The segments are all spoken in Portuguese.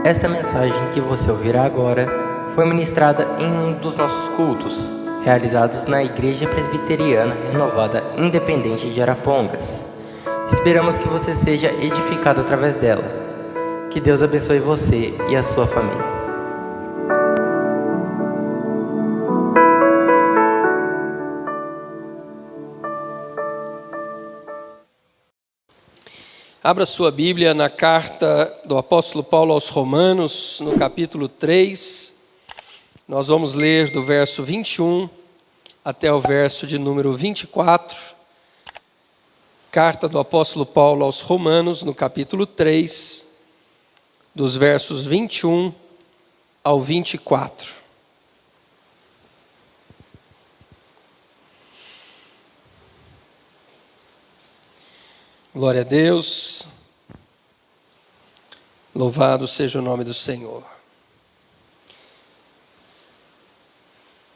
Esta mensagem que você ouvirá agora foi ministrada em um dos nossos cultos, realizados na Igreja Presbiteriana Renovada Independente de Arapongas. Esperamos que você seja edificado através dela. Que Deus abençoe você e a sua família. Abra sua Bíblia na carta do apóstolo Paulo aos Romanos, no capítulo 3. Nós vamos ler do verso 21 até o verso de número 24. Carta do apóstolo Paulo aos Romanos, no capítulo 3, dos versos 21 ao 24. Glória a Deus, louvado seja o nome do Senhor.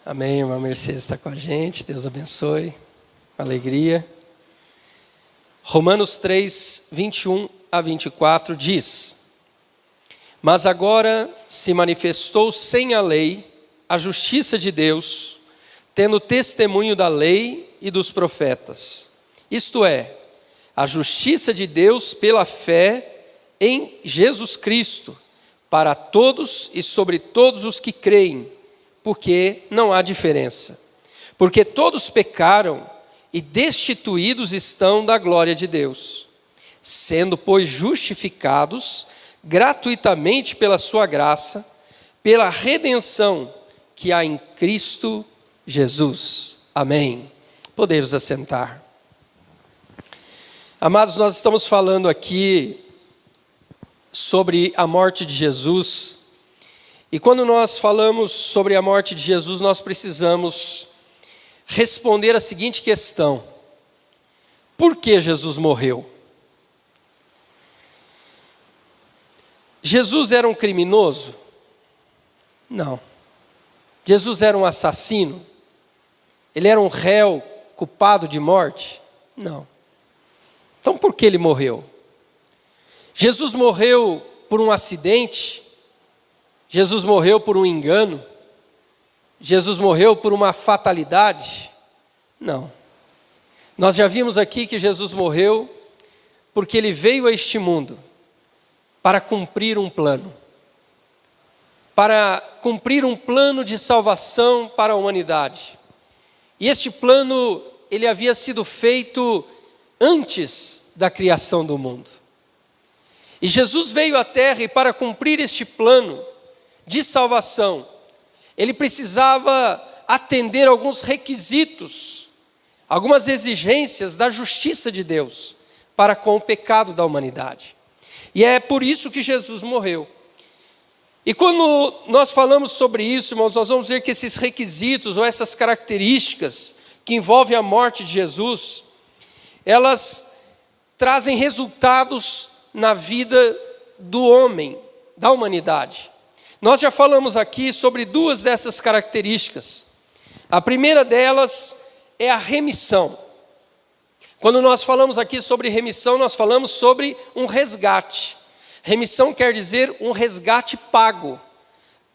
Amém, irmã Mercedes está com a gente, Deus abençoe, alegria. Romanos 3, 21 a 24 diz: Mas agora se manifestou sem a lei a justiça de Deus, tendo testemunho da lei e dos profetas, isto é, a justiça de Deus pela fé em Jesus Cristo, para todos e sobre todos os que creem, porque não há diferença. Porque todos pecaram e destituídos estão da glória de Deus, sendo, pois, justificados gratuitamente pela sua graça, pela redenção que há em Cristo Jesus. Amém. Podemos assentar. Amados, nós estamos falando aqui sobre a morte de Jesus. E quando nós falamos sobre a morte de Jesus, nós precisamos responder a seguinte questão: por que Jesus morreu? Jesus era um criminoso? Não. Jesus era um assassino? Ele era um réu culpado de morte? Não. Então por que ele morreu? Jesus morreu por um acidente? Jesus morreu por um engano? Jesus morreu por uma fatalidade? Não. Nós já vimos aqui que Jesus morreu porque ele veio a este mundo para cumprir um plano. Para cumprir um plano de salvação para a humanidade. E este plano, ele havia sido feito antes da criação do mundo. E Jesus veio à terra e para cumprir este plano de salvação, ele precisava atender alguns requisitos, algumas exigências da justiça de Deus para com o pecado da humanidade. E é por isso que Jesus morreu. E quando nós falamos sobre isso, irmãos, nós vamos ver que esses requisitos ou essas características que envolvem a morte de Jesus, elas trazem resultados na vida do homem, da humanidade. Nós já falamos aqui sobre duas dessas características. A primeira delas é a remissão. Quando nós falamos aqui sobre remissão, nós falamos sobre um resgate. Remissão quer dizer um resgate pago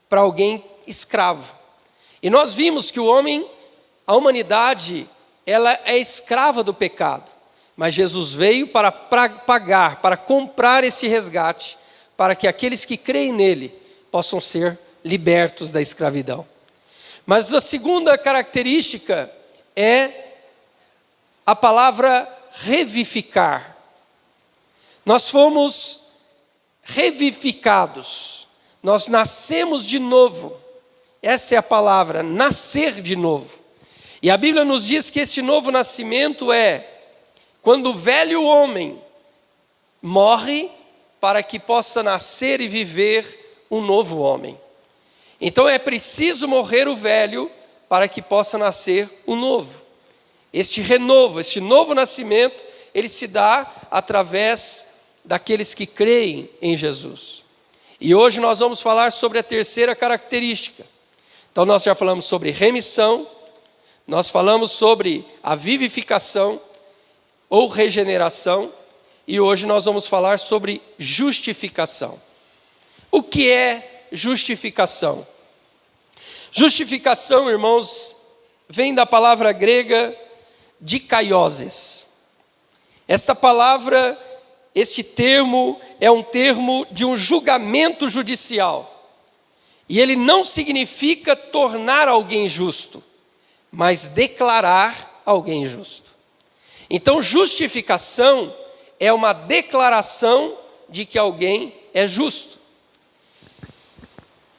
para alguém escravo. E nós vimos que o homem, a humanidade, ela é escrava do pecado. Mas Jesus veio para pagar, para comprar esse resgate, para que aqueles que creem nele possam ser libertos da escravidão. Mas a segunda característica é a palavra revivificar. Nós fomos revivificados, nós nascemos de novo. Essa é a palavra, nascer de novo. E a Bíblia nos diz que esse novo nascimento é quando o velho homem morre para que possa nascer e viver um novo homem. Então é preciso morrer o velho para que possa nascer o novo. Este renovo, este novo nascimento, ele se dá através daqueles que creem em Jesus. E hoje nós vamos falar sobre a terceira característica. Então nós já falamos sobre remissão, nós falamos sobre a vivificação ou regeneração, e hoje nós vamos falar sobre justificação. O que é justificação? Justificação, irmãos, vem da palavra grega dikaioses. Esta palavra, este termo, é um termo de um julgamento judicial. E ele não significa tornar alguém justo, mas declarar alguém justo. Então, justificação é uma declaração de que alguém é justo.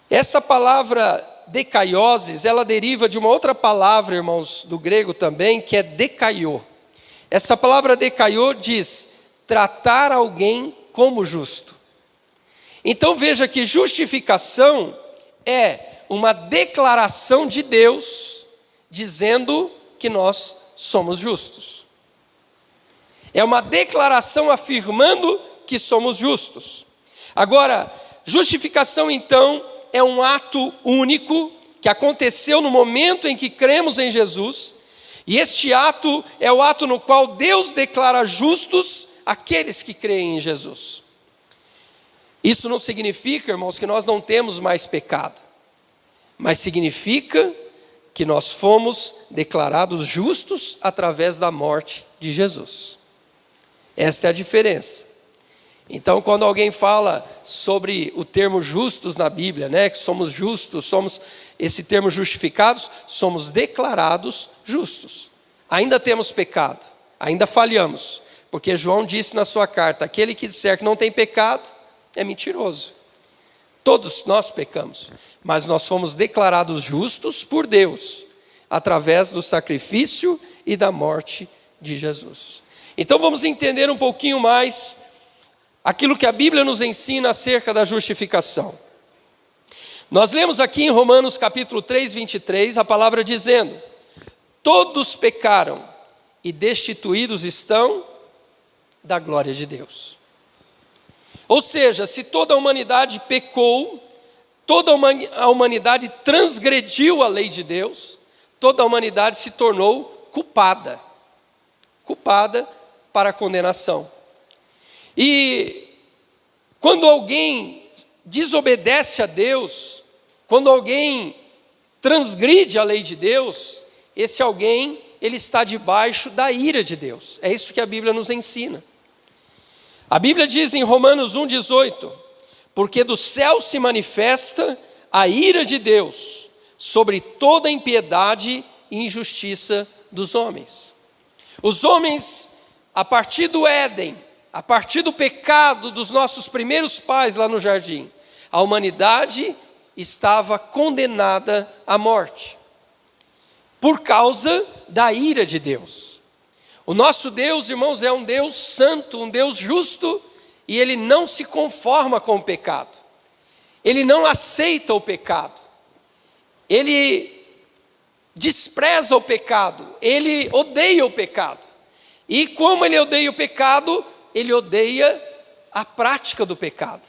Essa palavra dikaioses, ela deriva de uma outra palavra, irmãos, do grego também, que é dikaiô. Essa palavra dikaiô diz tratar alguém como justo. Então veja que justificação é uma declaração de Deus dizendo que nós somos justos. É uma declaração afirmando que somos justos. Agora, justificação então é um ato único que aconteceu no momento em que cremos em Jesus, e este ato é o ato no qual Deus declara justos aqueles que creem em Jesus. Isso não significa, irmãos, que nós não temos mais pecado, mas significa que nós fomos declarados justos através da morte de Jesus. Esta é a diferença. Então, quando alguém fala sobre o termo justos na Bíblia, né, que somos justos, somos esse termo justificados, somos declarados justos. Ainda temos pecado, ainda falhamos, porque João disse na sua carta: aquele que disser que não tem pecado é mentiroso. Todos nós pecamos, mas nós fomos declarados justos por Deus, através do sacrifício e da morte de Jesus. Então vamos entender um pouquinho mais aquilo que a Bíblia nos ensina acerca da justificação. Nós lemos aqui em Romanos capítulo 3, 23, a palavra dizendo: todos pecaram e destituídos estão da glória de Deus. Ou seja, se toda a humanidade pecou, toda a humanidade transgrediu a lei de Deus, toda a humanidade se tornou culpada para a condenação. E quando alguém desobedece a Deus, quando alguém transgride a lei de Deus, esse alguém, ele está debaixo da ira de Deus. É isso que a Bíblia nos ensina. A Bíblia diz em Romanos 1,18: porque do céu se manifesta a ira de Deus sobre toda a impiedade e injustiça dos homens. Os homens, a partir do Éden, a partir do pecado dos nossos primeiros pais lá no jardim, a humanidade estava condenada à morte, por causa da ira de Deus. O nosso Deus, irmãos, é um Deus santo, um Deus justo, e Ele não se conforma com o pecado. Ele não aceita o pecado. Ele despreza o pecado. Ele odeia o pecado. E como Ele odeia o pecado, Ele odeia a prática do pecado.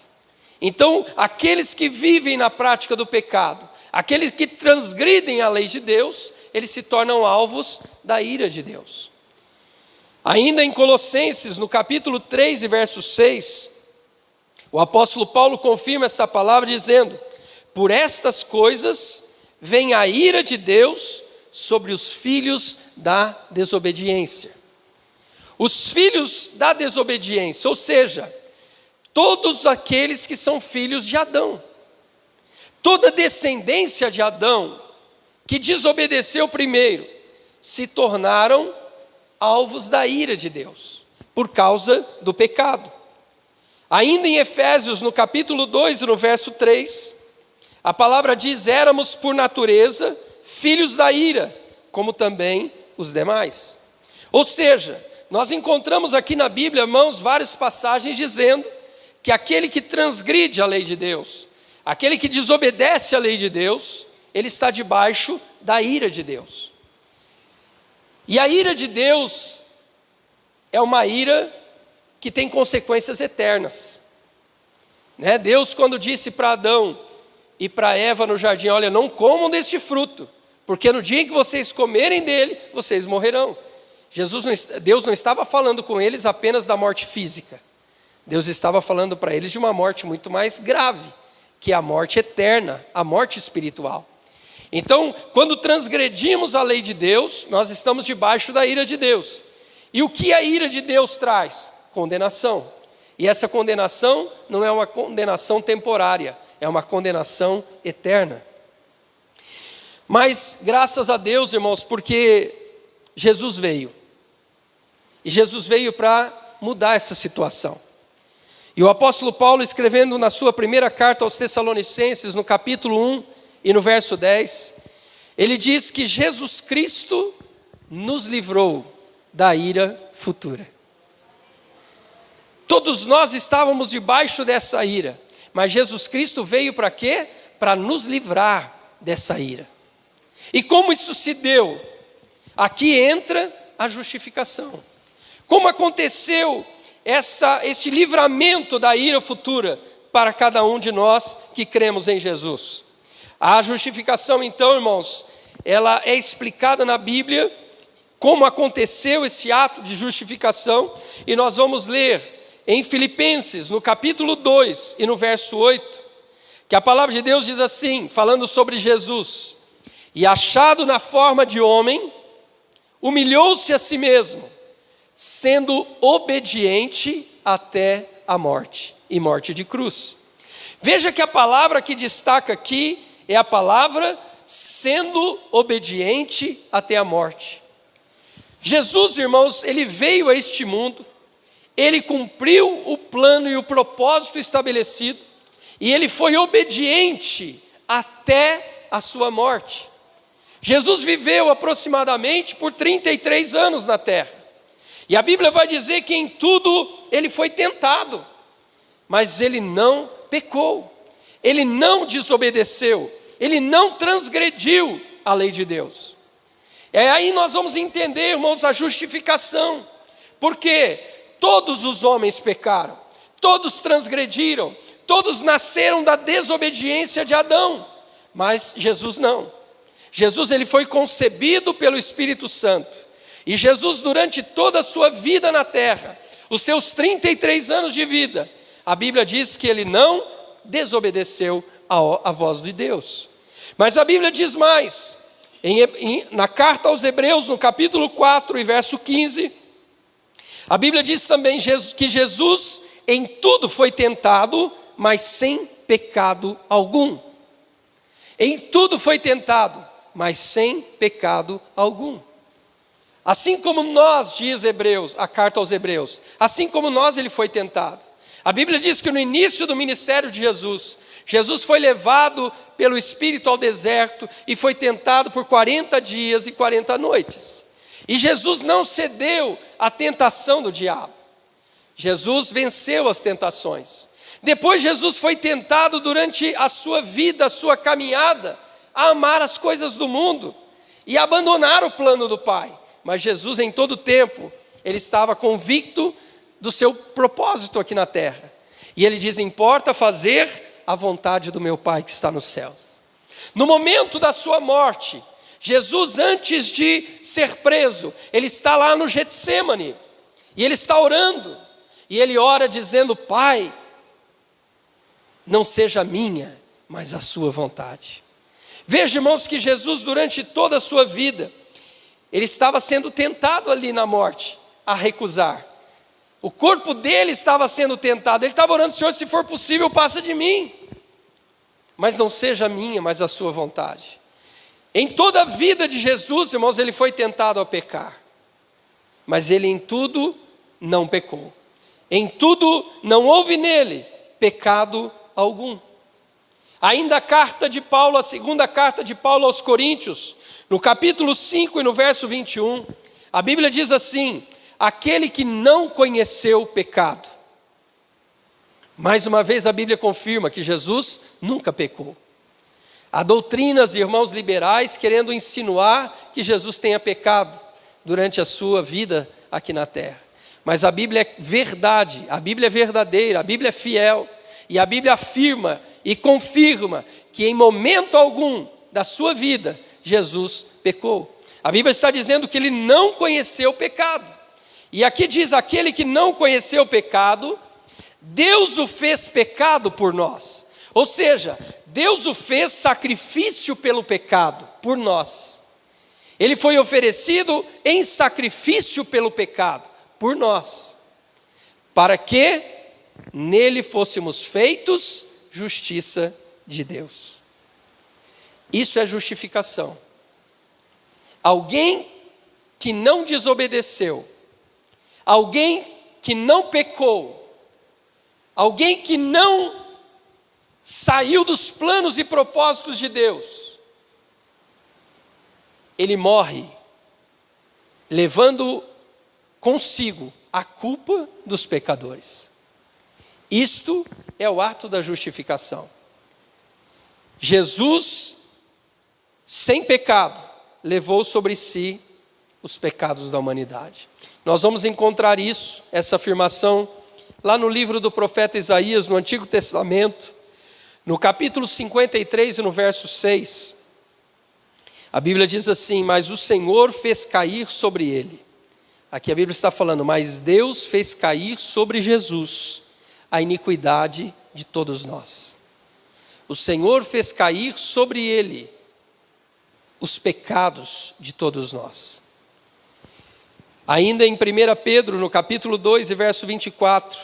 Então, aqueles que vivem na prática do pecado, aqueles que transgridem a lei de Deus, eles se tornam alvos da ira de Deus. Ainda em Colossenses, no capítulo 3 e verso 6, o apóstolo Paulo confirma essa palavra dizendo: por estas coisas vem a ira de Deus sobre os filhos da desobediência. Os filhos da desobediência, ou seja, todos aqueles que são filhos de Adão. Toda descendência de Adão que desobedeceu primeiro, se tornaram alvos da ira de Deus, por causa do pecado. Ainda em Efésios, no capítulo 2 e no verso 3, a palavra diz: éramos por natureza filhos da ira, como também os demais. Ou seja, nós encontramos aqui na Bíblia, irmãos, várias passagens dizendo que aquele que transgride a lei de Deus, aquele que desobedece a lei de Deus, ele está debaixo da ira de Deus. E a ira de Deus é uma ira que tem consequências eternas. Deus, quando disse para Adão e para Eva no jardim: olha, não comam deste fruto, porque no dia em que vocês comerem dele, vocês morrerão. Deus não estava falando com eles apenas da morte física. Deus estava falando para eles de uma morte muito mais grave, que é a morte eterna, a morte espiritual. Então, quando transgredimos a lei de Deus, nós estamos debaixo da ira de Deus. E o que a ira de Deus traz? Condenação. E essa condenação não é uma condenação temporária, é uma condenação eterna. Mas graças a Deus, irmãos, porque Jesus veio. E Jesus veio para mudar essa situação. E o apóstolo Paulo, escrevendo na sua primeira carta aos Tessalonicenses, no capítulo 1 e no verso 10, ele diz que Jesus Cristo nos livrou da ira futura. Todos nós estávamos debaixo dessa ira, mas Jesus Cristo veio para quê? Para nos livrar dessa ira. E como isso se deu? Aqui entra a justificação. Como aconteceu esse livramento da ira futura para cada um de nós que cremos em Jesus? A justificação, então, irmãos, ela é explicada na Bíblia, como aconteceu esse ato de justificação, e nós vamos ler em Filipenses, no capítulo 2 e no verso 8, que a palavra de Deus diz assim, falando sobre Jesus: e achado na forma de homem, humilhou-se a si mesmo, sendo obediente até a morte, e morte de cruz. Veja que a palavra que destaca aqui é a palavra sendo obediente até a morte. Jesus, irmãos, ele veio a este mundo, ele cumpriu o plano e o propósito estabelecido, e ele foi obediente até a sua morte. Jesus viveu aproximadamente por 33 anos na terra, e a Bíblia vai dizer que em tudo ele foi tentado, mas ele não pecou, ele não desobedeceu, ele não transgrediu a lei de Deus. Aí nós vamos entender, irmãos, a justificação, porque todos os homens pecaram, todos transgrediram, todos nasceram da desobediência de Adão, mas Jesus não. Jesus, ele foi concebido pelo Espírito Santo, e Jesus, durante toda a sua vida na terra, os seus 33 anos de vida, a Bíblia diz que ele não desobedeceu a voz de Deus. Mas a Bíblia diz mais, na carta aos Hebreus, no capítulo 4 e verso 15, a Bíblia diz também que Jesus em tudo foi tentado, mas sem pecado algum. Em tudo foi tentado, mas sem pecado algum. Assim como nós, diz Hebreus, a carta aos Hebreus, assim como nós ele foi tentado. A Bíblia diz que no início do ministério de Jesus, Jesus foi levado pelo Espírito ao deserto e foi tentado por 40 dias e 40 noites. E Jesus não cedeu à tentação do diabo. Jesus venceu as tentações. Depois Jesus foi tentado durante a sua vida, a sua caminhada, a amar as coisas do mundo e abandonar o plano do Pai. Mas Jesus, em todo tempo, ele estava convicto do seu propósito aqui na terra. E ele diz: importa fazer a vontade do meu Pai que está nos céus. No momento da sua morte, Jesus, antes de ser preso, ele está lá no Getsêmani, e ele está orando, e ele ora dizendo: Pai, não seja a minha, mas a sua vontade. Veja, irmãos, que Jesus, durante toda a sua vida, ele estava sendo tentado ali na morte, a recusar. O corpo dele estava sendo tentado, ele estava orando: Senhor, se for possível, passa de mim. Mas não seja a minha, mas a sua vontade. Em toda a vida de Jesus, irmãos, ele foi tentado a pecar. Mas ele em tudo não pecou. Em tudo não houve nele pecado algum. Ainda a carta de Paulo, a segunda carta de Paulo aos Coríntios, no capítulo 5 e no verso 21, a Bíblia diz assim: aquele que não conheceu o pecado. Mais uma vez a Bíblia confirma que Jesus nunca pecou. Há doutrinas, irmãos, liberais querendo insinuar que Jesus tenha pecado durante a sua vida aqui na terra. Mas a Bíblia é verdade, a Bíblia é verdadeira, a Bíblia é fiel. E a Bíblia afirma e confirma que em momento algum da sua vida, Jesus pecou. A Bíblia está dizendo que ele não conheceu o pecado. E aqui diz: aquele que não conheceu o pecado, Deus o fez pecado por nós. Ou seja, Deus o fez sacrifício pelo pecado, por nós. Ele foi oferecido em sacrifício pelo pecado, por nós. Para que nele fôssemos feitos justiça de Deus. Isso é justificação. Alguém que não desobedeceu, alguém que não pecou, alguém que não saiu dos planos e propósitos de Deus, ele morre, levando consigo a culpa dos pecadores. Isto é o ato da justificação. Jesus, sem pecado, levou sobre si os pecados da humanidade. Nós vamos encontrar isso, essa afirmação, lá no livro do profeta Isaías, no Antigo Testamento, no capítulo 53 e no verso 6, a Bíblia diz assim: mas o Senhor fez cair sobre ele. Aqui a Bíblia está falando, mas Deus fez cair sobre Jesus a iniquidade de todos nós. O Senhor fez cair sobre ele os pecados de todos nós. Ainda em 1 Pedro, no capítulo 2 e verso 24,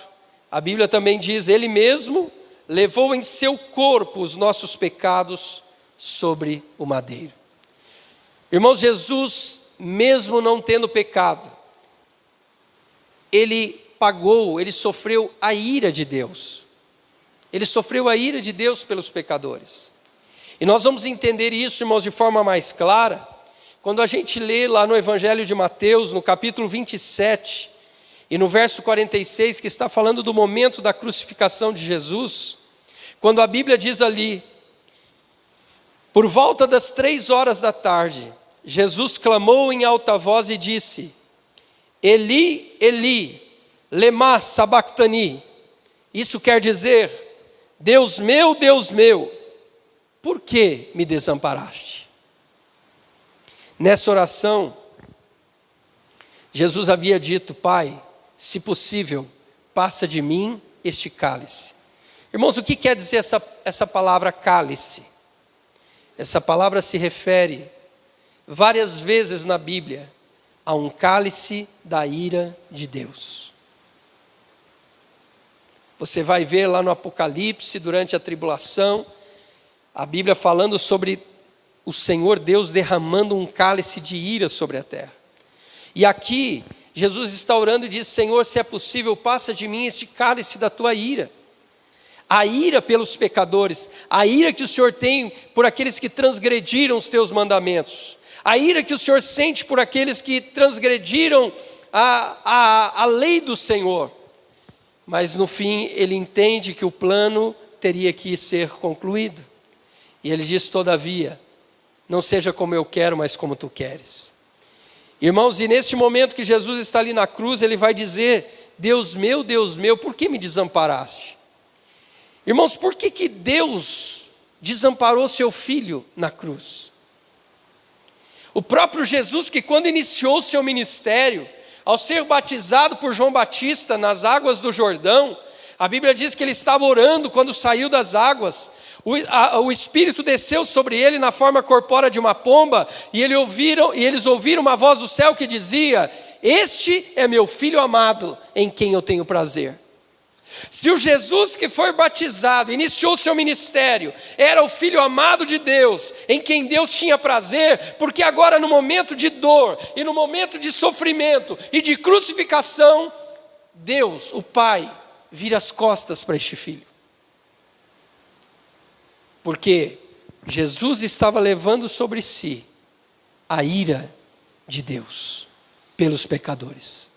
a Bíblia também diz: ele mesmo levou em seu corpo os nossos pecados sobre o madeiro. Irmãos, Jesus, mesmo não tendo pecado, ele pagou, ele sofreu a ira de Deus. Ele sofreu a ira de Deus pelos pecadores. E nós vamos entender isso, irmãos, de forma mais clara, quando a gente lê lá no Evangelho de Mateus, no capítulo 27, e no verso 46, que está falando do momento da crucificação de Jesus, quando a Bíblia diz ali: por volta das 3 da tarde, Jesus clamou em alta voz e disse: Eli, Eli, lema sabachthani. Isso quer dizer: Deus meu, por que me desamparaste? Nessa oração, Jesus havia dito: Pai, se possível, passa de mim este cálice. Irmãos, o que quer dizer essa palavra cálice? Essa palavra se refere várias vezes na Bíblia a um cálice da ira de Deus. Você vai ver lá no Apocalipse, durante a tribulação, a Bíblia falando sobre o Senhor Deus derramando um cálice de ira sobre a terra. E aqui, Jesus está orando e diz: Senhor, se é possível, passa de mim este cálice da tua ira. A ira pelos pecadores, a ira que o Senhor tem por aqueles que transgrediram os teus mandamentos, a ira que o Senhor sente por aqueles que transgrediram a lei do Senhor. Mas no fim ele entende que o plano teria que ser concluído. E ele diz: todavia, não seja como eu quero, mas como tu queres. Irmãos, e neste momento que Jesus está ali na cruz, ele vai dizer: Deus meu, por que me desamparaste? Irmãos, por que Deus desamparou seu filho na cruz? O próprio Jesus, que quando iniciou o seu ministério, ao ser batizado por João Batista nas águas do Jordão, a Bíblia diz que ele estava orando quando saiu das águas. O Espírito desceu sobre ele na forma corpórea de uma pomba, e eles ouviram uma voz do céu que dizia: este é meu filho amado, em quem eu tenho prazer. Se o Jesus que foi batizado, iniciou seu ministério, era o filho amado de Deus, em quem Deus tinha prazer, porque agora no momento de dor, e no momento de sofrimento, e de crucificação, Deus, o Pai, vira as costas para este filho. Porque Jesus estava levando sobre si a ira de Deus pelos pecadores.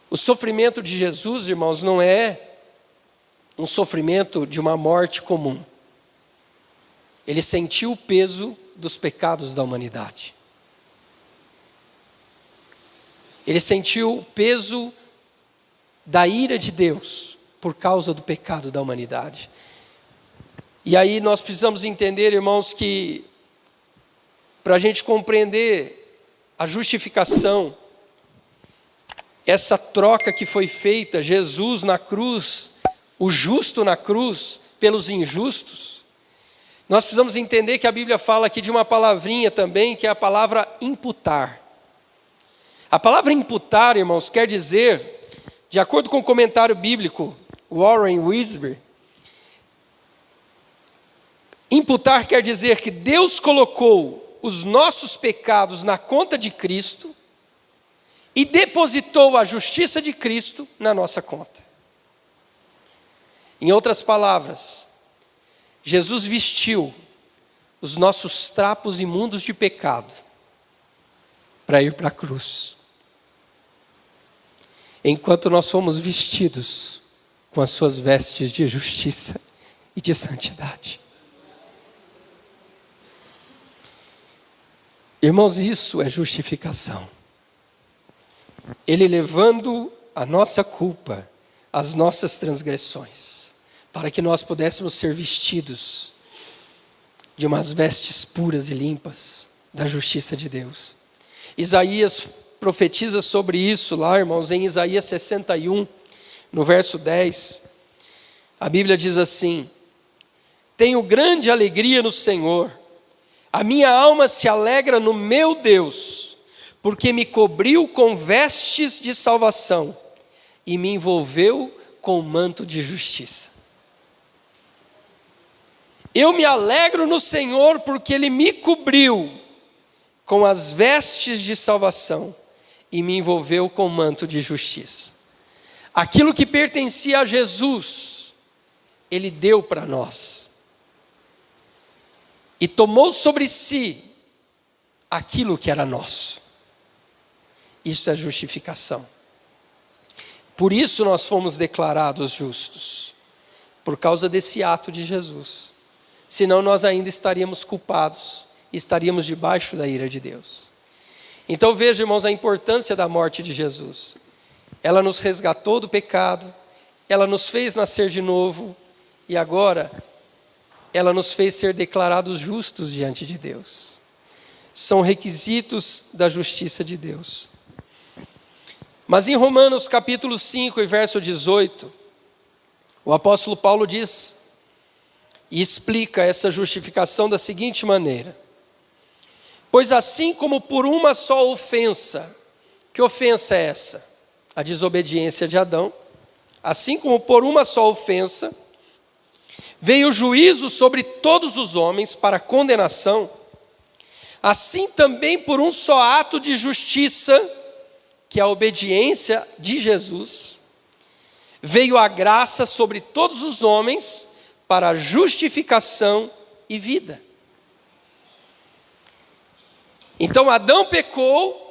O sofrimento de Jesus, irmãos, não é um sofrimento de uma morte comum. Ele sentiu o peso dos pecados da humanidade. Ele sentiu o peso da ira de Deus por causa do pecado da humanidade. E aí nós precisamos entender, irmãos, que para a gente compreender a justificação, essa troca que foi feita, Jesus na cruz, o justo na cruz, pelos injustos, nós precisamos entender que a Bíblia fala aqui de uma palavrinha também, que é a palavra imputar. A palavra imputar, irmãos, quer dizer, de acordo com o comentário bíblico, Warren Wiersbe, imputar quer dizer que Deus colocou os nossos pecados na conta de Cristo e depositou a justiça de Cristo na nossa conta. Em outras palavras, Jesus vestiu os nossos trapos imundos de pecado para ir para a cruz, enquanto nós fomos vestidos com as suas vestes de justiça e de santidade. Irmãos, isso é justificação. Ele levando a nossa culpa, as nossas transgressões, para que nós pudéssemos ser vestidos de umas vestes puras e limpas da justiça de Deus. Isaías profetiza sobre isso lá, irmãos, em Isaías 61, no verso 10. A Bíblia diz assim: tenho grande alegria no Senhor, a minha alma se alegra no meu Deus, porque me cobriu com vestes de salvação e me envolveu com manto de justiça. Eu me alegro no Senhor porque Ele me cobriu com as vestes de salvação e me envolveu com manto de justiça. Aquilo que pertencia a Jesus, Ele deu para nós. E tomou sobre si aquilo que era nosso. Isso é justificação. Por isso nós fomos declarados justos, por causa desse ato de Jesus. Senão nós ainda estaríamos culpados, estaríamos debaixo da ira de Deus. Então veja, irmãos, a importância da morte de Jesus. Ela nos resgatou do pecado, ela nos fez nascer de novo, e agora ela nos fez ser declarados justos diante de Deus. São requisitos da justiça de Deus. Mas em Romanos capítulo 5 e verso 18, o apóstolo Paulo diz e explica essa justificação da seguinte maneira: pois assim como por uma só ofensa, que ofensa é essa? A desobediência de Adão. Assim como por uma só ofensa, veio o juízo sobre todos os homens para condenação, assim também por um só ato de justiça, que é a obediência de Jesus, veio a graça sobre todos os homens para justificação e vida. Então Adão pecou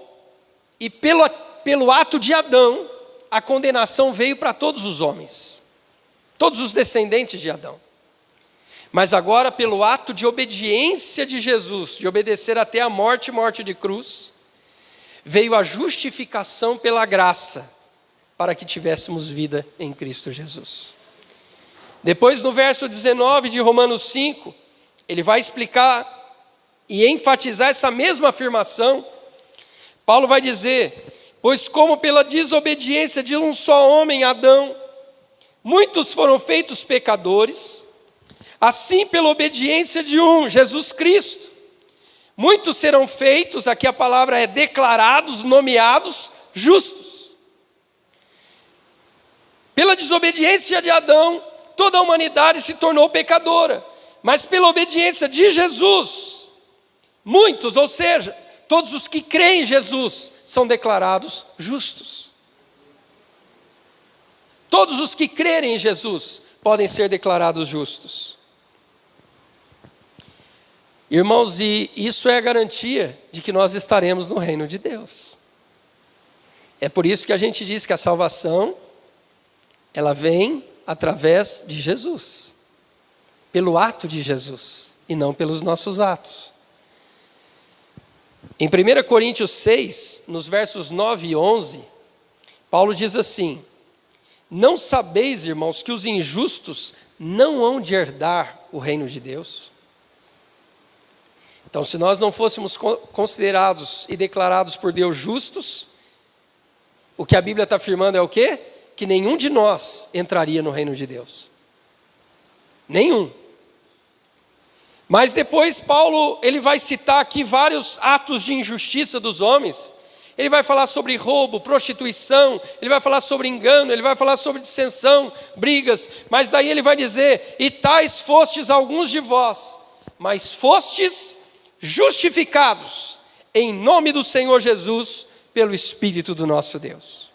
e pelo ato de Adão, a condenação veio para todos os homens, todos os descendentes de Adão. Mas agora, pelo ato de obediência de Jesus, de obedecer até a morte de cruz, veio a justificação pela graça, para que tivéssemos vida em Cristo Jesus. Depois, no verso 19 de Romanos 5, ele vai explicar e enfatizar essa mesma afirmação. Paulo vai dizer: pois como pela desobediência de um só homem, Adão, muitos foram feitos pecadores, assim pela obediência de um, Jesus Cristo, muitos serão feitos, aqui a palavra é declarados, nomeados, justos. Pela desobediência de Adão, toda a humanidade se tornou pecadora, mas pela obediência de Jesus, muitos, ou seja, todos os que creem em Jesus, são declarados justos. Todos os que crerem em Jesus podem ser declarados justos. Irmãos, e isso é a garantia de que nós estaremos no reino de Deus. É por isso que a gente diz que a salvação, ela vem através de Jesus, pelo ato de Jesus, e não pelos nossos atos. Em 1 Coríntios 6, nos versos 9 e 11, Paulo diz assim: não sabeis, irmãos, que os injustos não hão de herdar o reino de Deus? Então, se nós não fôssemos considerados e declarados por Deus justos, O que a Bíblia está afirmando é o quê? Que nenhum de nós entraria no reino de Deus. Nenhum. Mas depois Paulo, ele vai citar aqui vários atos de injustiça dos homens. Ele vai falar sobre roubo, prostituição, ele vai falar sobre engano, ele vai falar sobre dissensão, brigas. Mas daí ele vai dizer: e tais fostes alguns de vós, mas fostes justificados em nome do Senhor Jesus, pelo Espírito do nosso Deus.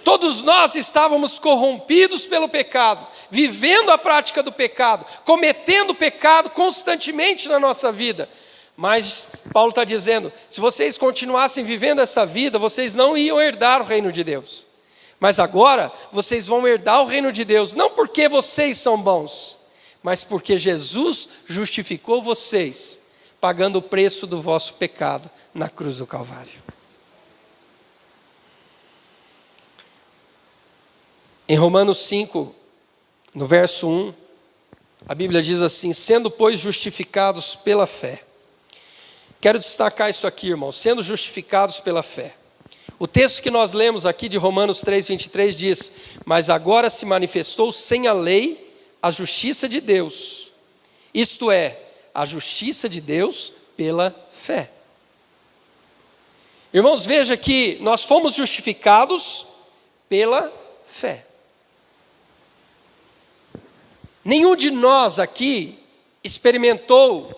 Todos nós estávamos corrompidos pelo pecado, vivendo a prática do pecado, cometendo pecado constantemente na nossa vida. Mas Paulo está dizendo, se vocês continuassem vivendo essa vida, vocês não iam herdar o reino de Deus. Mas agora, vocês vão herdar o reino de Deus, não porque vocês são bons, mas porque Jesus justificou vocês, pagando o preço do vosso pecado na cruz do Calvário. Em Romanos 5, no verso 1, a Bíblia diz assim: sendo, pois, justificados pela fé. Quero destacar isso aqui, irmãos, sendo justificados pela fé. O texto que nós lemos aqui de Romanos 3:23 diz: mas agora se manifestou sem a lei a justiça de Deus, isto é, a justiça de Deus pela fé. Irmãos, veja que nós fomos justificados pela fé. Nenhum de nós aqui experimentou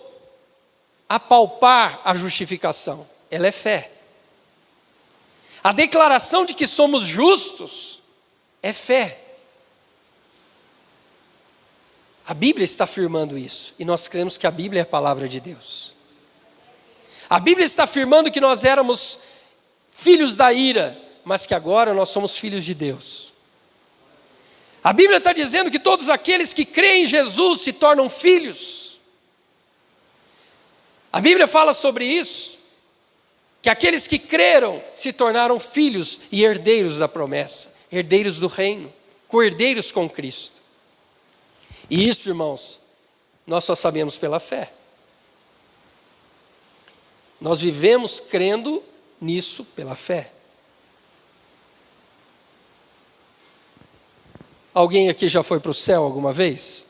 apalpar a justificação. Ela é fé. A declaração de que somos justos é fé. A Bíblia está afirmando isso, e nós cremos que a Bíblia é a palavra de Deus. A Bíblia está afirmando que nós éramos filhos da ira, mas que agora nós somos filhos de Deus. A Bíblia está dizendo que todos aqueles que creem em Jesus se tornam filhos. A Bíblia fala sobre isso, que aqueles que creram se tornaram filhos e herdeiros da promessa, herdeiros do reino, co-herdeiros com Cristo. E isso, irmãos, nós só sabemos pela fé. Nós vivemos crendo nisso pela fé. Alguém aqui já foi para o céu alguma vez?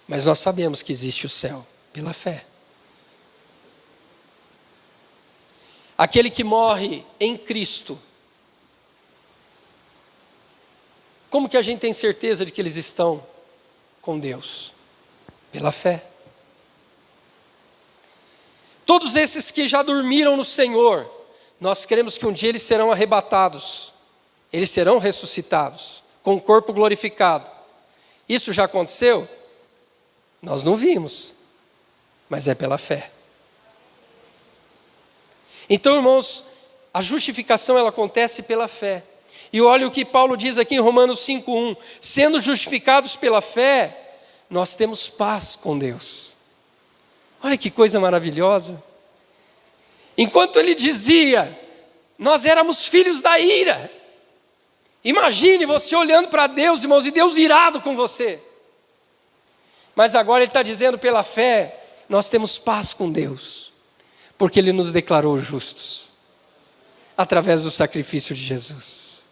Mas nós sabemos que existe o céu pela fé. Aquele que morre em Cristo, como que a gente tem certeza de que eles estão com Deus? Pela fé. Todos esses que já dormiram no Senhor, nós cremos que um dia eles serão arrebatados, eles serão ressuscitados, com o corpo glorificado. Isso já aconteceu? Nós não vimos, mas é pela fé. Então, irmãos, a justificação ela acontece pela fé. E olha o que Paulo diz aqui em Romanos 5:1: sendo justificados pela fé, nós temos paz com Deus. Olha que coisa maravilhosa. Enquanto ele dizia, nós éramos filhos da ira. Imagine você olhando para Deus, irmãos, e Deus irado com você. Mas agora ele está dizendo, pela fé, nós temos paz com Deus, porque Ele nos declarou justos, através do sacrifício de Jesus.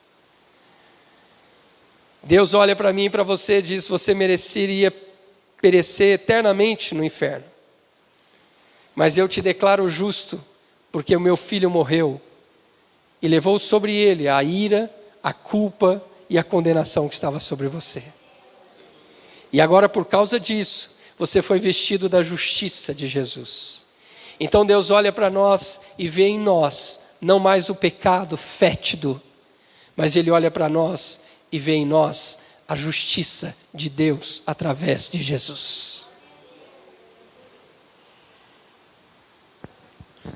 Deus olha para mim e para você e diz, você mereceria perecer eternamente no inferno. Mas eu te declaro justo, porque o meu filho morreu e levou sobre ele a ira, a culpa e a condenação que estava sobre você. E agora, por causa disso, você foi vestido da justiça de Jesus. Então Deus olha para nós e vê em nós, não mais o pecado fétido, mas Ele olha para nós e vê em nós a justiça de Deus através de Jesus.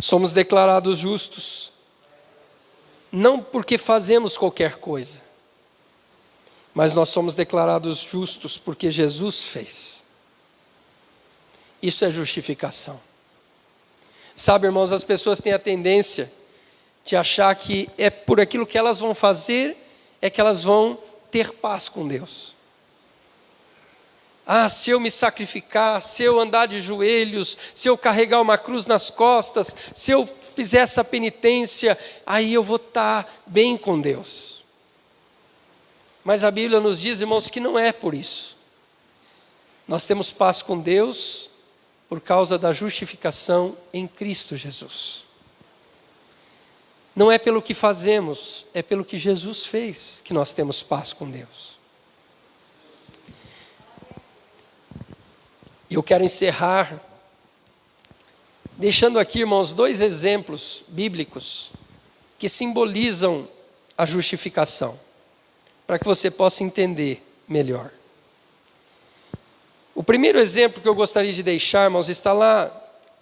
Somos declarados justos, não porque fazemos qualquer coisa, mas nós somos declarados justos porque Jesus fez. Isso é justificação. Sabe, irmãos, as pessoas têm a tendência de achar que é por aquilo que elas vão fazer, é que elas vão ter paz com Deus. Se eu me sacrificar, se eu andar de joelhos, se eu carregar uma cruz nas costas, se eu fizer essa penitência, aí eu vou estar bem com Deus. Mas a Bíblia nos diz, irmãos, que não é por isso. Nós temos paz com Deus por causa da justificação em Cristo Jesus. Não é pelo que fazemos, é pelo que Jesus fez que nós temos paz com Deus. Eu quero encerrar deixando aqui, irmãos, 2 exemplos bíblicos que simbolizam a justificação, para que você possa entender melhor. O primeiro exemplo que eu gostaria de deixar, irmãos, está lá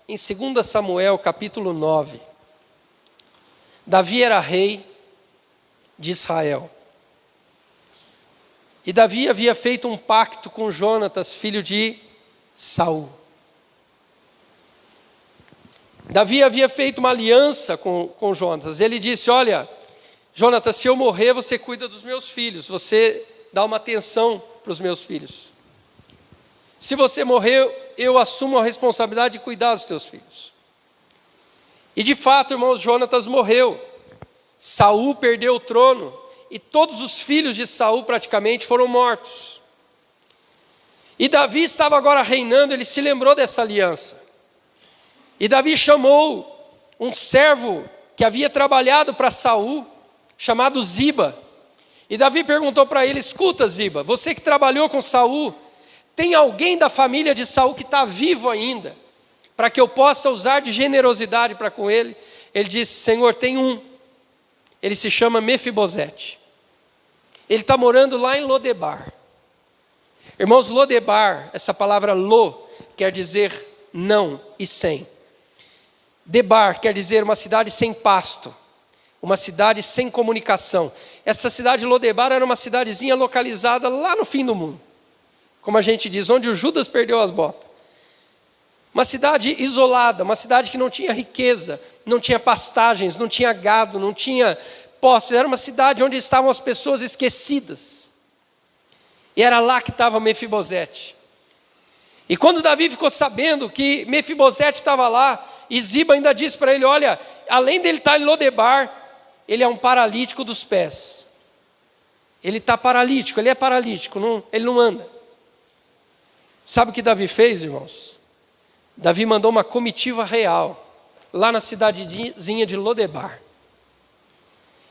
em 2 Samuel, capítulo 9. Davi era rei de Israel. E Davi havia feito um pacto com Jonatas, filho de Saul. Davi havia feito uma aliança com Jonatas. Ele disse: olha, Jonatas, se eu morrer, você cuida dos meus filhos. Você dá uma atenção para os meus filhos. Se você morrer, eu assumo a responsabilidade de cuidar dos teus filhos. E de fato, irmãos, Jonatas morreu. Saul perdeu o trono. E todos os filhos de Saul praticamente foram mortos. E Davi estava agora reinando, ele se lembrou dessa aliança. E Davi chamou um servo que havia trabalhado para Saul, chamado Ziba. E Davi perguntou para ele: escuta, Ziba, você que trabalhou com Saul, tem alguém da família de Saul que está vivo ainda, para que eu possa usar de generosidade para com ele? Ele disse: Senhor, tem um. Ele se chama Mefibosete. Ele está morando lá em Lodebar. Irmãos, Lodebar, essa palavra lo, quer dizer não e sem. Debar quer dizer uma cidade sem pasto, uma cidade sem comunicação. Essa cidade de Lodebar era uma cidadezinha localizada lá no fim do mundo, como a gente diz, onde o Judas perdeu as botas. Uma cidade isolada, uma cidade que não tinha riqueza, não tinha pastagens, não tinha gado, não tinha posse. Era uma cidade onde estavam as pessoas esquecidas. E era lá que estava Mefibosete. E quando Davi ficou sabendo que Mefibosete estava lá, e Ziba ainda disse para ele: olha, além dele estar em Lodebar, ele é um paralítico dos pés. Ele está paralítico, ele é paralítico, ele não anda. Sabe o que Davi fez, irmãos? Davi mandou uma comitiva real, lá na cidadezinha de Lodebar.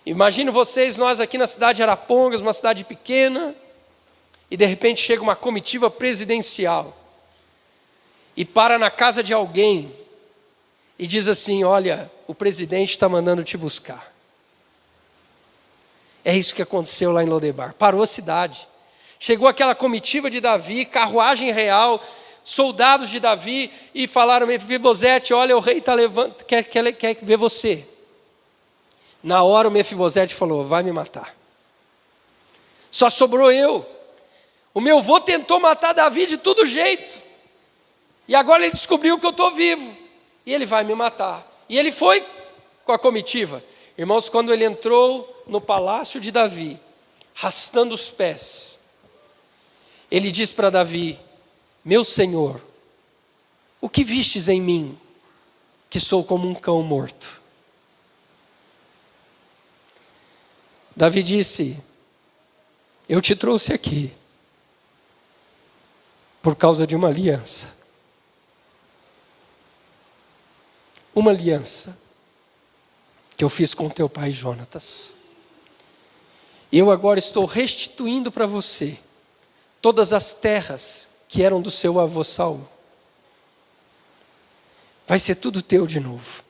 Imagine vocês, nós aqui na cidade de Arapongas, uma cidade pequena, e de repente chega uma comitiva presidencial, e para na casa de alguém, e diz assim: olha, o presidente está mandando te buscar. É isso que aconteceu lá em Lodebar. Parou a cidade. Chegou aquela comitiva de Davi, carruagem real, soldados de Davi, e falaram: Mefibosete, olha, o rei está levando, quer ver você. Na hora o Mefibosete falou: vai me matar. Só sobrou eu. O meu avô tentou matar Davi de todo jeito. E agora ele descobriu que eu estou vivo. E ele vai me matar. E ele foi com a comitiva. Irmãos, quando ele entrou no palácio de Davi, arrastando os pés, ele diz para Davi: meu senhor, o que vistes em mim, que sou como um cão morto? Davi disse: eu te trouxe aqui por causa de uma aliança. Uma aliança que eu fiz com teu pai Jonatas. Eu agora estou restituindo para você todas as terras que eram do seu avô Saul. Vai ser tudo teu de novo.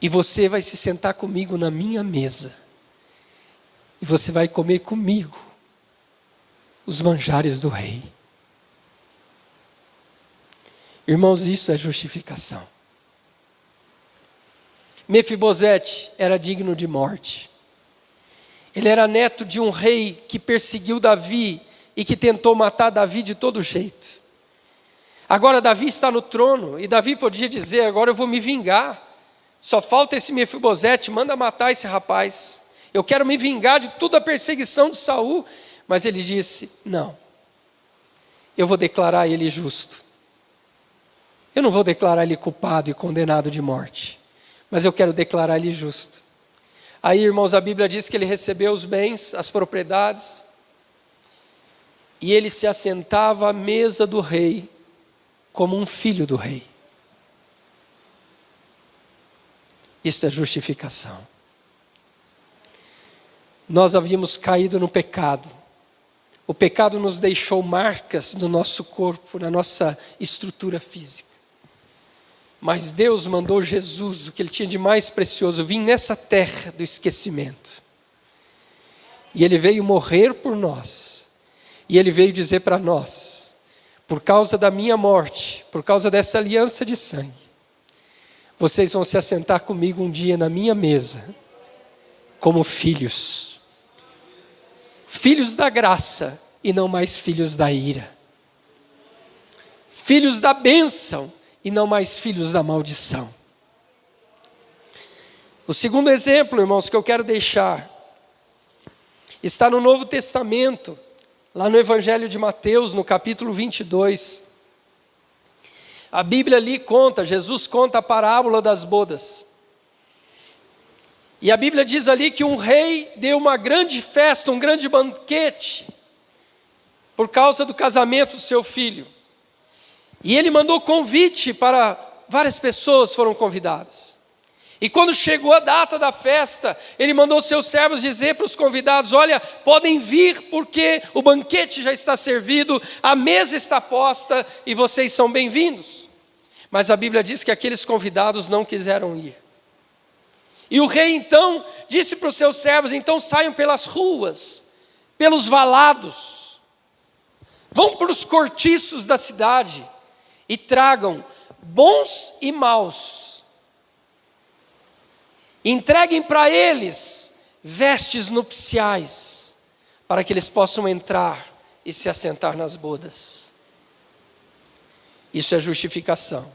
E você vai se sentar comigo na minha mesa. E você vai comer comigo os manjares do rei. Irmãos, isso é justificação. Mefibosete era digno de morte. Ele era neto de um rei que perseguiu Davi e que tentou matar Davi de todo jeito. Agora Davi está no trono e Davi podia dizer: agora eu vou me vingar. Só falta esse Mefibosete, manda matar esse rapaz. Eu quero me vingar de toda a perseguição de Saul. Mas ele disse: não. eu vou declarar ele justo. Eu não vou declarar ele culpado e condenado de morte, mas eu quero declarar ele justo. Aí, irmãos, a Bíblia diz que ele recebeu os bens, as propriedades, e ele se assentava à mesa do rei como um filho do rei. Isto é justificação. Nós havíamos caído no pecado. O pecado nos deixou marcas no nosso corpo, na nossa estrutura física. Mas Deus mandou Jesus, o que Ele tinha de mais precioso, vir nessa terra do esquecimento. E Ele veio morrer por nós. E Ele veio dizer para nós, por causa da minha morte, por causa dessa aliança de sangue, vocês vão se assentar comigo um dia na minha mesa, como filhos. Filhos da graça e não mais filhos da ira. Filhos da bênção e não mais filhos da maldição. O segundo exemplo, irmãos, que eu quero deixar, está no Novo Testamento, lá no Evangelho de Mateus, no capítulo 22. A Bíblia ali conta, Jesus conta a parábola das bodas. E a Bíblia diz ali que um rei deu uma grande festa, um grande banquete, por causa do casamento do seu filho. E ele mandou convite para várias pessoas, foram convidadas. E quando chegou a data da festa, ele mandou seus servos dizer para os convidados: olha, podem vir porque o banquete já está servido, a mesa está posta e vocês são bem-vindos. Mas a Bíblia diz que aqueles convidados não quiseram ir. E o rei então disse para os seus servos: então saiam pelas ruas, pelos valados, vão para os cortiços da cidade e tragam bons e maus. Entreguem para eles vestes nupciais, para que eles possam entrar e se assentar nas bodas. Isso é justificação.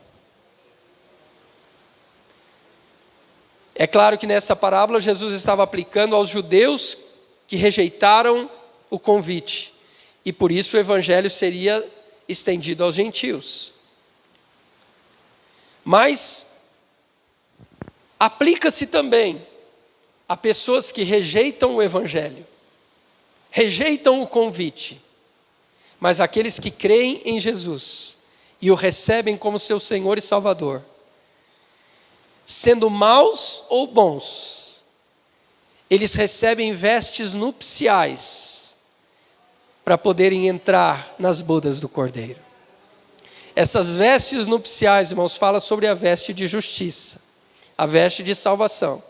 É claro que nessa parábola Jesus estava aplicando aos judeus que rejeitaram o convite, e por isso o evangelho seria estendido aos gentios. Mas aplica-se também a pessoas que rejeitam o evangelho, rejeitam o convite, mas aqueles que creem em Jesus e o recebem como seu Senhor e Salvador, sendo maus ou bons, eles recebem vestes nupciais para poderem entrar nas bodas do Cordeiro. Essas vestes nupciais, irmãos, fala sobre a veste de justiça, a veste de salvação.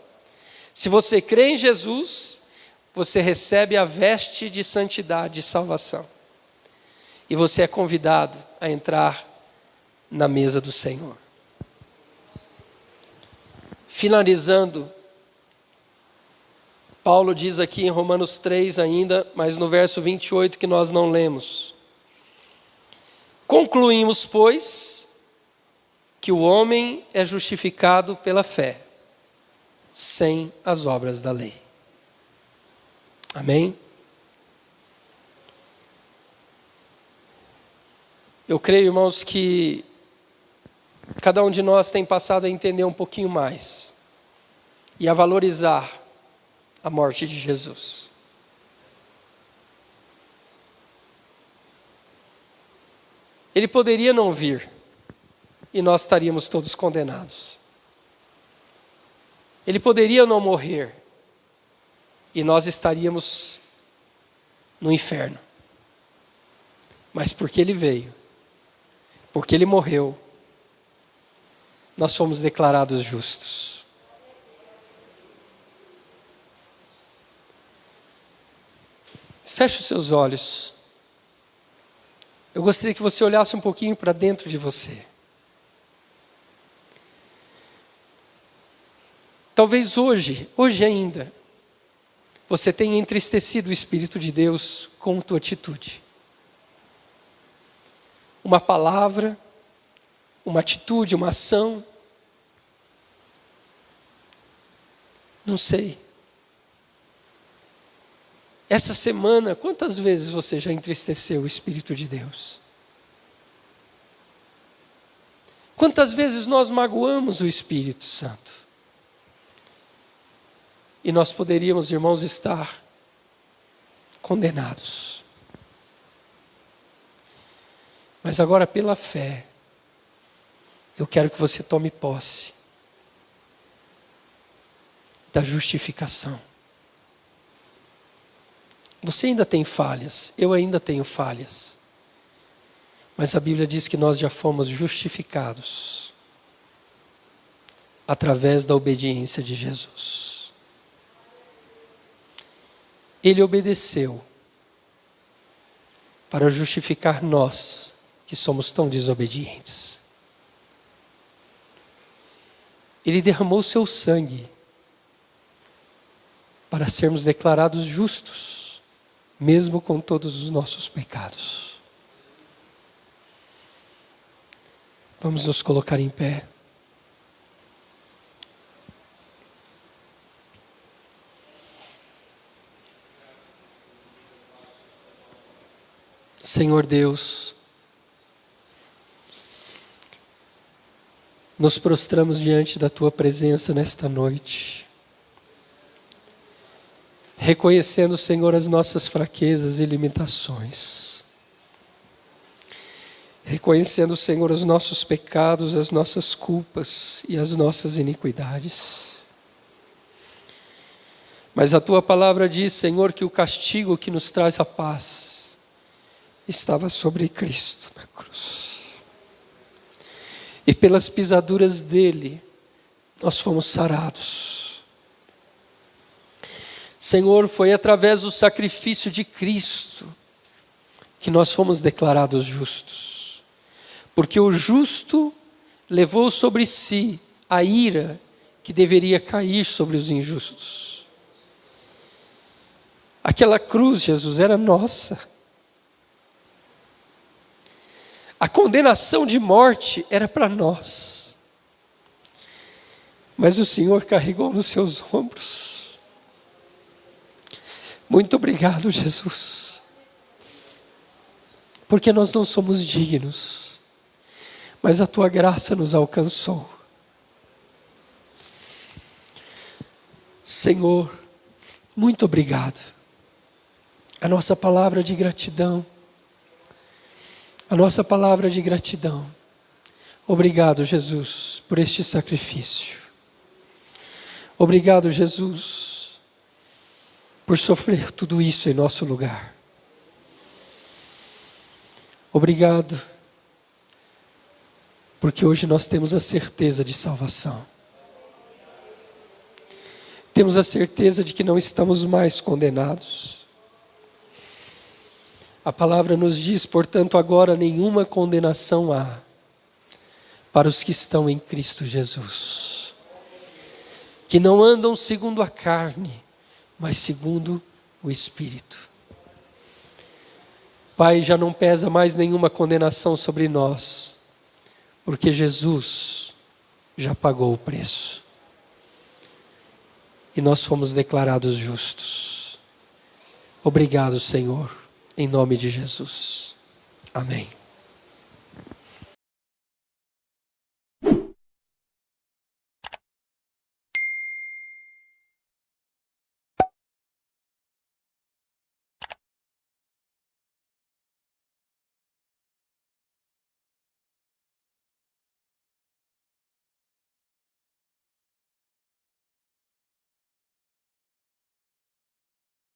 Se você crê em Jesus, você recebe a veste de santidade e salvação. E você é convidado a entrar na mesa do Senhor. Finalizando, Paulo diz aqui em Romanos 3 ainda, mas no verso 28 que nós não lemos: concluímos, pois, que o homem é justificado pela fé, sem as obras da lei. Amém? Eu creio, irmãos, que cada um de nós tem passado a entender um pouquinho mais e a valorizar a morte de Jesus. Ele poderia não vir e nós estaríamos todos condenados. Ele poderia não morrer e nós estaríamos no inferno. Mas porque ele veio, porque ele morreu, nós fomos declarados justos. Feche os seus olhos. Eu gostaria que você olhasse um pouquinho para dentro de você. Talvez hoje ainda, você tenha entristecido o Espírito de Deus com tua atitude. Uma palavra, uma atitude, uma ação. Não sei. Essa semana, quantas vezes você já entristeceu o Espírito de Deus? Quantas vezes nós magoamos o Espírito Santo? E nós poderíamos, irmãos, estar condenados. Mas agora, pela fé, eu quero que você tome posse da justificação. Você ainda tem falhas, eu ainda tenho falhas. Mas a Bíblia diz que nós já fomos justificados através da obediência de Jesus. Ele obedeceu para justificar nós que somos tão desobedientes. Ele derramou seu sangue para sermos declarados justos, mesmo com todos os nossos pecados. Vamos nos colocar em pé. Senhor Deus, nos prostramos diante da Tua presença nesta noite, reconhecendo, Senhor, as nossas fraquezas e limitações, reconhecendo, Senhor, os nossos pecados, as nossas culpas e as nossas iniquidades. Mas a Tua palavra diz, Senhor, que o castigo que nos traz a paz estava sobre Cristo na cruz. E pelas pisaduras dele, nós fomos sarados. Senhor, foi através do sacrifício de Cristo que nós fomos declarados justos. Porque o justo levou sobre si a ira que deveria cair sobre os injustos. Aquela cruz, Jesus, era nossa. A condenação de morte era para nós. Mas o Senhor carregou nos seus ombros. Muito obrigado, Jesus. Porque nós não somos dignos, mas a Tua graça nos alcançou. Senhor, muito obrigado. A nossa palavra de gratidão. A nossa palavra de gratidão. Obrigado, Jesus, por este sacrifício. Obrigado, Jesus, por sofrer tudo isso em nosso lugar. Obrigado, porque hoje nós temos a certeza de salvação. Temos a certeza de que não estamos mais condenados. A palavra nos diz, portanto, agora nenhuma condenação há para os que estão em Cristo Jesus, que não andam segundo a carne, mas segundo o Espírito. Pai, já não pesa mais nenhuma condenação sobre nós, porque Jesus já pagou o preço. E nós fomos declarados justos. Obrigado, Senhor. Em nome de Jesus. Amém.